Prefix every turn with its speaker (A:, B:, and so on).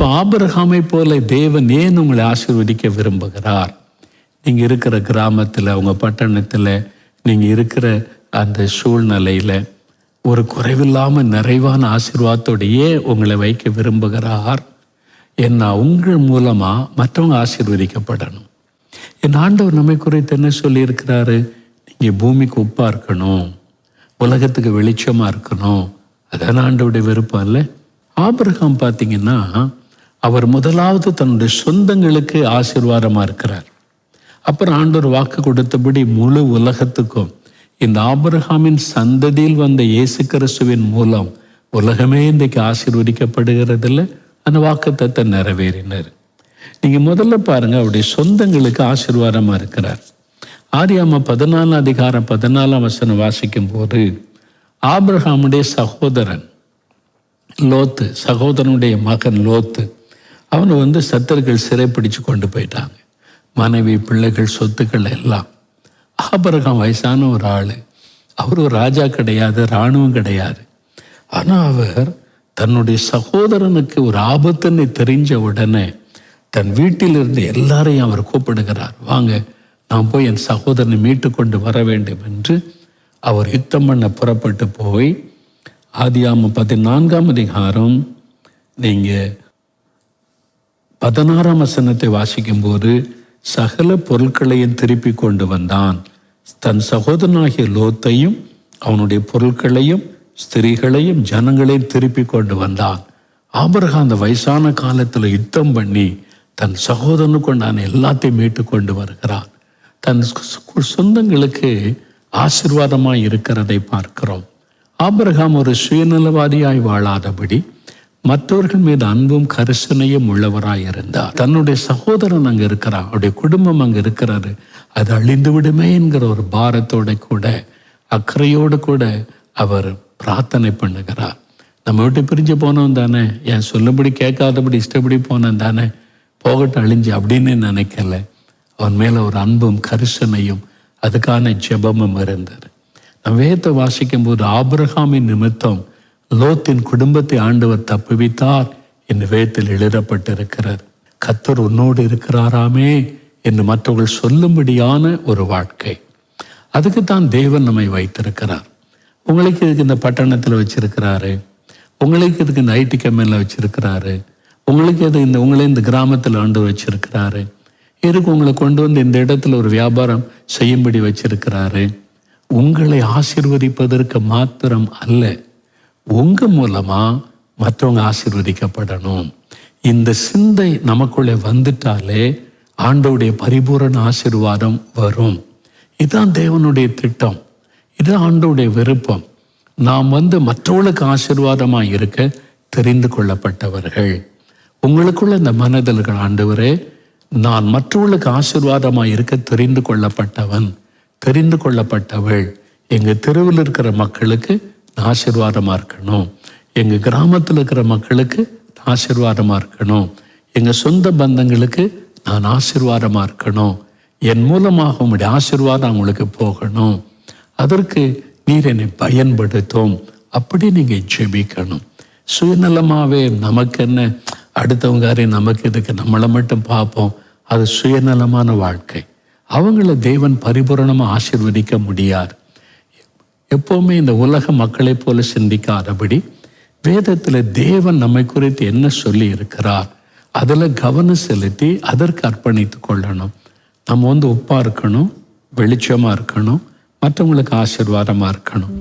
A: அப்போ ஆபிரகாமை போல தேவன் ஏன் உங்களை ஆசீர்வதிக்க விரும்புகிறார்? நீங்கள் இருக்கிற கிராமத்தில், உங்கள் பட்டணத்தில், நீங்கள் இருக்கிற அந்த சூழ்நிலையில் ஒரு குறைவில்லாமல் நிறைவான ஆசீர்வாதத்தோடையே உங்களை வைக்க விரும்புகிறார். ஏன்னா உங்கள் மூலமாக மற்றவங்க ஆசீர்வதிக்கப்படணும். என் ஆண்டவர் நம்மை குறித்து என்ன சொல்லியிருக்கிறாரு? நீங்கள் பூமிக்கு உப்பாக இருக்கணும், உலகத்துக்கு வெளிச்சமாக இருக்கணும். அதான் ஆண்டவருடைய விருப்பம் இல்லை? ஆபிரகாம் பார்த்தீங்கன்னா அவர் முதலாவது தன்னுடைய சொந்தங்களுக்கு ஆசீர்வாதமாக இருக்கிறார். அப்புறம் ஆண்டவர் வாக்கு கொடுத்தபடி முழு உலகத்துக்கும் இந்த ஆபிரகாமின் சந்ததியில் வந்த இயேசு கிறிஸ்துவின் மூலம் உலகமே இன்றைக்கு ஆசீர்வதிக்கப்படுகிறதில்ல. அந்த வாக்குத்தத்தத்தை நிறைவேறினார். நீங்கள் முதல்ல பாருங்கள், அவருடைய சொந்தங்களுக்கு ஆசீர்வாதமாக இருக்கிறார். ஆதியாகமம் 14:14 வாசிக்கும் போது ஆபிரகாமுடைய சகோதரன் லோத்து, சகோதரனுடைய மகன் லோத்து, அவனை சத்தர்கள் சிறைப்பிடிச்சு கொண்டு போயிட்டாங்க. மனைவி, பிள்ளைகள், சொத்துக்கள் எல்லாம். ஆபிரகாம் வயசான ஒரு ஆள். அவர் ஒரு ராஜா கிடையாது, இராணுவம் கிடையாது. ஆனால் அவர் தன்னுடைய சகோதரனுக்கு ஒரு ஆபத்துன்னு தெரிஞ்ச உடனே தன் வீட்டிலிருந்து எல்லாரையும் அவர் கூப்பிடுகிறார். வாங்க, நான் போய் என் சகோதரனை மீட்டு கொண்டு வர வேண்டும் என்று அவர் யுத்தம் பண்ண புறப்பட்டு போய் ஆதியாகமம் 14 நீங்கள் 16 வாசிக்கும்போது சகல பொருட்களையும் திருப்பி கொண்டு வந்தான். தன் சகோதரனாகிய லோத்தையும் அவனுடைய பொருட்களையும் ஸ்திரீகளையும் ஜனங்களையும் திருப்பி கொண்டு வந்தான். ஆபிரகாம் அந்த வயசான காலத்தில் யுத்தம் பண்ணி தன் சகோதரனுக்கு கொண்டான எல்லாத்தையும் மீட்டு கொண்டு வருகிறான். தன் சொந்தங்களுக்கு ஆசீர்வாதமாய் இருக்கிறதை பார்க்கிறோம். ஆபிரகாம் ஒரு சுயநலவாதியாய் வாழாதபடி மற்றவர்கள் மீது அன்பும் கரிசனையும் உள்ளவராய் இருந்தார். தன்னுடைய சகோதரன் அங்கே இருக்கிறான், அவருடைய குடும்பம் அங்கே இருக்கிறாரு, அது அழிந்து விடுமே என்கிற ஒரு பாரத்தோட கூட, அக்கறையோடு கூட அவர் பிரார்த்தனை பண்ணுகிறார். நம்ம விட்டு பிரிஞ்சு போனோம் தானே, என் சொல்லும்படி கேட்காதபடி இஷ்டப்படி போனேன் தானே, போகட்டும் அழிஞ்சு அப்படின்னு நினைக்கல. அவன் மேலே ஒரு அன்பும் கரிசனையும் அதுக்கான ஜெபமும் இருந்தது. நம்ம வேதத்தை வாசிக்கும் போது ஆபிரகாமின் நிமித்தம் லோத்தின் குடும்பத்தை ஆண்டவர் தப்புவித்தார் என்று வேதத்தில் எழுதப்பட்டிருக்கிறார். கர்த்தர் உன்னோடு இருக்கிறாராமே என்று மற்றவர்கள் சொல்லும்படியான ஒரு வாழ்க்கை. அதுக்குத்தான் தேவன் நம்மை வைத்திருக்கிறார். உங்களுக்கு இதுக்கு இந்த பட்டணத்தில் வச்சிருக்கிறாரு, உங்களுக்கு இதுக்கு இந்த ஐடி கம்பெனியில் வச்சிருக்கிறாரு, உங்களுக்கு எது உங்களை இந்த கிராமத்தில் ஆண்டு வச்சிருக்கிறாரு, எதுக்கு உங்களை கொண்டு வந்து இந்த இடத்துல ஒரு வியாபாரம் செய்யும்படி வச்சிருக்கிறாரு. உங்களை ஆசீர்வதிப்பதற்கு மாத்திரம் அல்ல, உங்க மூலமா மற்றவங்க ஆசீர்வதிக்கப்படணும். இந்த சிந்தை நமக்குள்ளே வந்துட்டாலே ஆண்டவருடைய பரிபூரண ஆசீர்வாதம் வரும். இதுதான் தேவனுடைய திட்டம், இது ஆண்டவருடைய விருப்பம். நாம் மற்றவர்களுக்கு ஆசீர்வாதமாக இருக்க தெரிந்து கொள்ளப்பட்டவர்கள். உங்களுக்குள்ள இந்த மனதில் ஆண்டவரே, நான் மற்றவர்களுக்கு ஆசீர்வாதமாக இருக்க தெரிந்து கொள்ளப்பட்டவன், தெரிந்து கொள்ளப்பட்டவள். எங்கள் தெருவில் இருக்கிற மக்களுக்கு ஆசீர்வாதமாக இருக்கணும், எங்கள் கிராமத்தில் இருக்கிற மக்களுக்கு ஆசீர்வாதமாக இருக்கணும், எங்கள் சொந்த பந்தங்களுக்கு நான் ஆசீர்வாதமாக இருக்கணும், என் மூலமாக உங்களுடைய ஆசீர்வாதம் அவங்களுக்கு போகணும், அதற்கு நீர் என்னை பயன்படுத்தும். அப்படி நீங்கள் ஜெபிக்கணும். சுயநலமாகவே நமக்கு என்ன, அடுத்தவங்க நமக்கு இதுக்கு நம்மளை மட்டும் பார்ப்போம், அது சுயநலமான வாழ்க்கை. அவங்கள தேவன் பரிபூரணமாக ஆசீர்வதிக்க முடியாது. எப்போவுமே இந்த உலக மக்களைப் போல சிந்திக்காதபடி வேதத்தில் தேவன் நம்மை குறித்து என்ன சொல்லி இருக்கிறார் அதில் கவனம் செலுத்தி அதற்கு அர்ப்பணித்து கொள்ளணும். நம்ம உப்பாக இருக்கணும், வெளிச்சமாக இருக்கணும், மற்றவங்களுக்கு ஆசீர்வாதமாக இருக்கணும்.